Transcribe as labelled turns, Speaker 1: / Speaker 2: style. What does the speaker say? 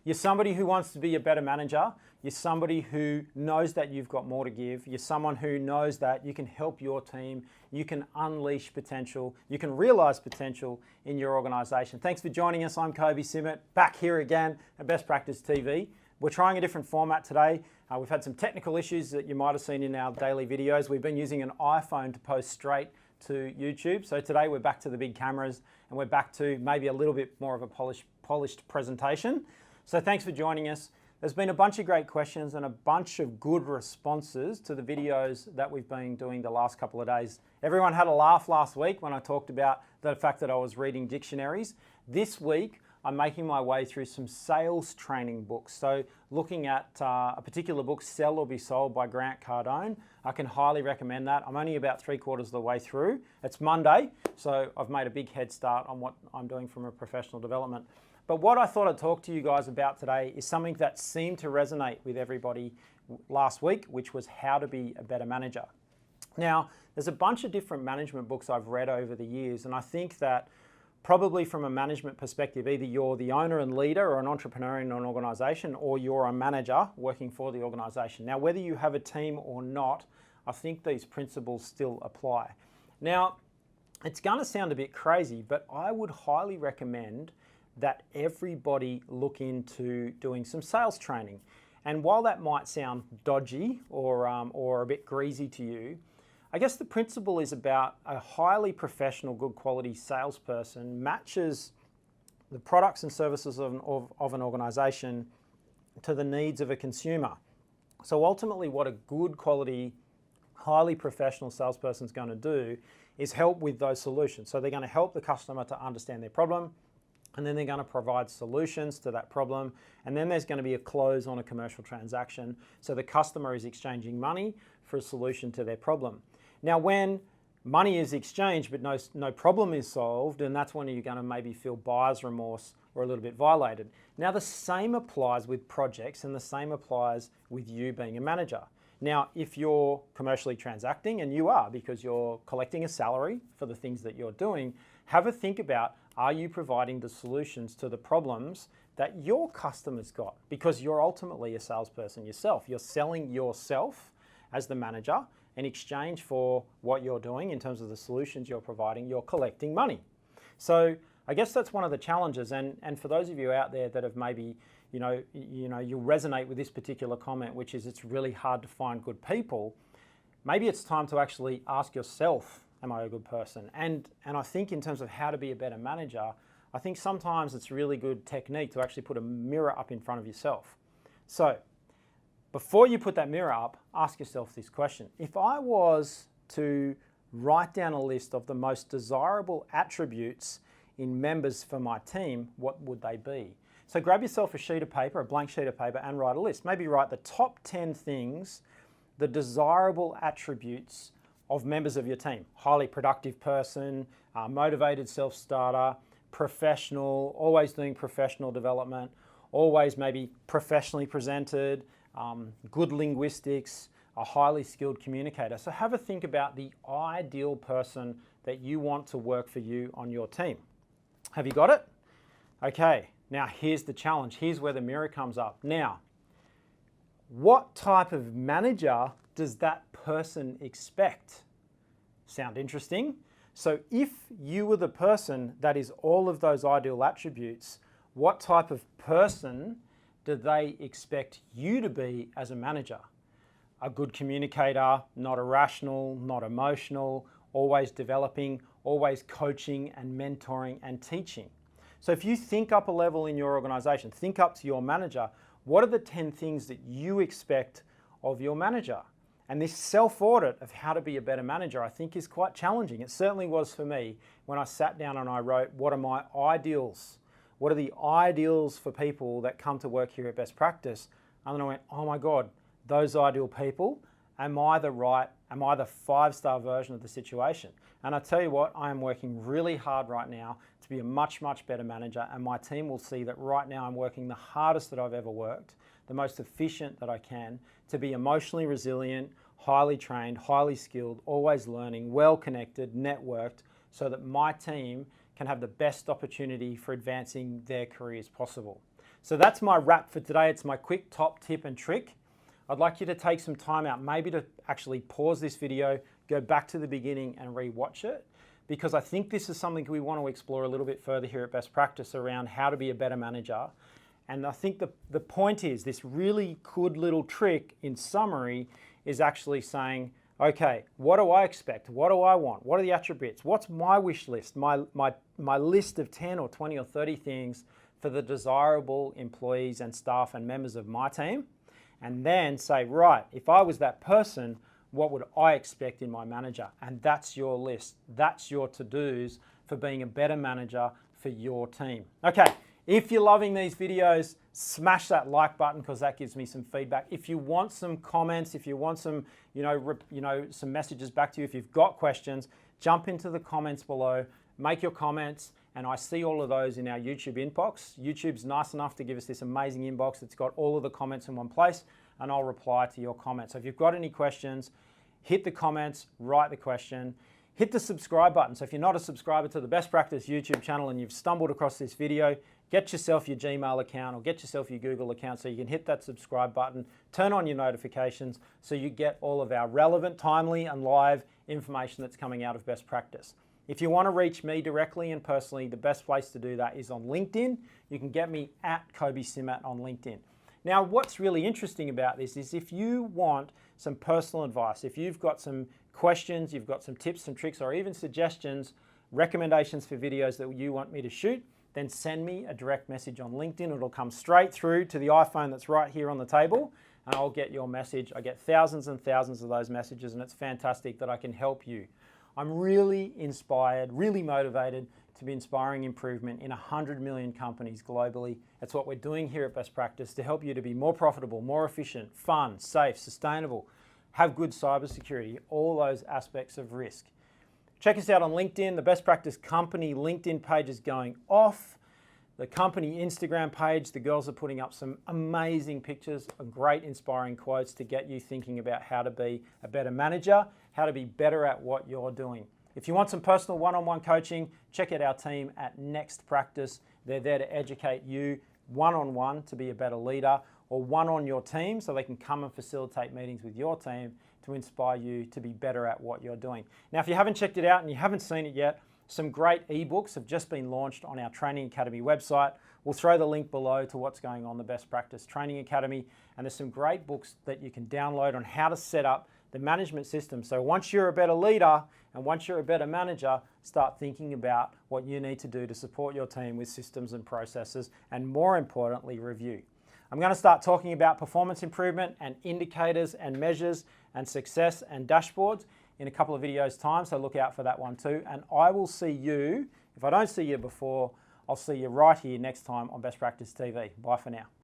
Speaker 1: You're somebody who wants to be a better manager. You're somebody who knows that you've got more to give. You're someone who knows that you can help your team. You can unleash potential. You can realize potential in your organization. Thanks for joining us. I'm Kobe Simmet, back here again at Best Practice TV. We're trying a different format today. We've had some technical issues that you might have seen in our daily videos. We've been using an iPhone to post straight to YouTube. So today we're back to the big cameras and we're back to maybe a little bit more of a polished presentation. So thanks for joining us. There's been a bunch of great questions and a bunch of good responses to the videos that we've been doing the last couple of days. Everyone had a laugh last week when I talked about the fact that I was reading dictionaries. This week, I'm making my way through some sales training books. So looking at a particular book, Sell or Be Sold by Grant Cardone. I can highly recommend that. I'm only about 3/4 of the way through. It's Monday, so I've made a big head start on what I'm doing from a professional development. But what I thought I'd talk to you guys about today is something that seemed to resonate with everybody last week, which was how to be a better manager. Now, there's a bunch of different management books I've read over the years, and I think that probably from a management perspective, either you're the owner and leader or an entrepreneur in an organization, or you're a manager working for the organization. Now, whether you have a team or not, I think these principles still apply. Now, it's going to sound a bit crazy, but I would highly recommend that everybody look into doing some sales training. And while that might sound dodgy or a bit greasy to you, I guess the principle is about a highly professional, good quality salesperson matches the products and services of an organization to the needs of a consumer. So ultimately what a good quality, highly professional salesperson is going to do is help with those solutions. So they're going to help the customer to understand their problem, and then they're going to provide solutions to that problem, and then there's going to be a close on a commercial transaction. So the customer is exchanging money for a solution to their problem. Now, when money is exchanged but no problem is solved, and that's when you're going to maybe feel buyer's remorse or a little bit violated. Now, the same applies with projects, and the same applies with you being a manager. Now, if you're commercially transacting, and you are because you're collecting a salary for the things that you're doing, have a think about, are you providing the solutions to the problems that your customers got? Because you're ultimately a salesperson yourself. You're selling yourself as the manager. In exchange for what you're doing in terms of the solutions you're providing, you're collecting money. So I guess that's one of the challenges. And for those of you out there that have maybe, you resonate with this particular comment, which is it's really hard to find good people, maybe it's time to actually ask yourself, am I a good person? And I think in terms of how to be a better manager, I think sometimes it's really good technique to actually put a mirror up in front of yourself. So before you put that mirror up, ask yourself this question. If I was to write down a list of the most desirable attributes in members for my team, what would they be? So grab yourself a sheet of paper, a blank sheet of paper, and write a list. Maybe write the top 10 things, the desirable attributes of members of your team. Highly productive person, motivated self-starter, professional, always doing professional development, always maybe professionally presented, good linguistics, a highly skilled communicator. So have a think about the ideal person that you want to work for you on your team. Have you got it? Okay, now here's the challenge. Here's where the mirror comes up. Now, what type of manager does that person expect? Sound interesting? So if you were the person that is all of those ideal attributes, what type of person do they expect you to be as a manager? A good communicator, not irrational, not emotional, always developing, always coaching and mentoring and teaching. So if you think up a level in your organization, think up to your manager, what are the 10 things that you expect of your manager? And this self-audit of how to be a better manager, I think, is quite challenging. It certainly was for me when I sat down and I wrote, what are my ideals? What are the ideals for people that come to work here at Best Practice? And then I went, oh my God, those ideal people, am I the 5-star version of the situation? And I tell you what, I am working really hard right now to be a much, much better manager, and my team will see that right now I'm working the hardest that I've ever worked, the most efficient that I can, to be emotionally resilient, highly trained, highly skilled, always learning, well connected, networked, so that my team can have the best opportunity for advancing their careers possible. So that's my wrap for today. It's my quick top tip and trick. I'd like you to take some time out, maybe to actually pause this video, go back to the beginning and re-watch it, because I think this is something we want to explore a little bit further here at Best Practice around how to be a better manager. And I think the point is, this really good little trick in summary is actually saying, okay, what do I expect? What do I want? What are the attributes? What's my wish list? My list of 10 or 20 or 30 things for the desirable employees and staff and members of my team. And then say, right, if I was that person, what would I expect in my manager? And that's your list. That's your to-dos for being a better manager for your team. Okay, if you're loving these videos, smash that like button because that gives me some feedback. If you want some comments, if you want some, some messages back to you, if you've got questions, jump into the comments below, make your comments, and I see all of those in our YouTube inbox. YouTube's nice enough to give us this amazing inbox that's got all of the comments in one place, and I'll reply to your comments. So if you've got any questions, hit the comments, write the question, hit the subscribe button. So if you're not a subscriber to the Best Practice YouTube channel and you've stumbled across this video, get yourself your Gmail account or get yourself your Google account so you can hit that subscribe button, turn on your notifications so you get all of our relevant, timely, and live information that's coming out of Best Practice. If you want to reach me directly and personally, the best place to do that is on LinkedIn. You can get me at Kobe Simat on LinkedIn. Now, what's really interesting about this is if you want some personal advice, if you've got some questions, you've got some tips and tricks, or even suggestions, recommendations for videos that you want me to shoot, then send me a direct message on LinkedIn. It'll come straight through to the iPhone that's right here on the table, and I'll get your message. I get thousands and thousands of those messages, and it's fantastic that I can help you. I'm really inspired, really motivated to be inspiring improvement in 100 million companies globally. That's what we're doing here at Best Practice to help you to be more profitable, more efficient, fun, safe, sustainable, have good cybersecurity, all those aspects of risk. Check us out on LinkedIn. The Best Practice Company LinkedIn page is going off. The company Instagram page, the girls are putting up some amazing pictures and great inspiring quotes to get you thinking about how to be a better manager, how to be better at what you're doing. If you want some personal one-on-one coaching, check out our team at Next Practice. They're there to educate you one-on-one to be a better leader, or one on your team so they can come and facilitate meetings with your team to inspire you to be better at what you're doing. Now, if you haven't checked it out and you haven't seen it yet, some great ebooks have just been launched on our Training Academy website. We'll throw the link below to what's going on the Best Practice Training Academy, and there's some great books that you can download on how to set up the management system. So once you're a better leader and once you're a better manager, start thinking about what you need to do to support your team with systems and processes, and more importantly, review. I'm going to start talking about performance improvement and indicators and measures and success and dashboards in a couple of videos time, so look out for that one too. And I will see you, if I don't see you before, I'll see you right here next time on Best Practice TV. Bye for now.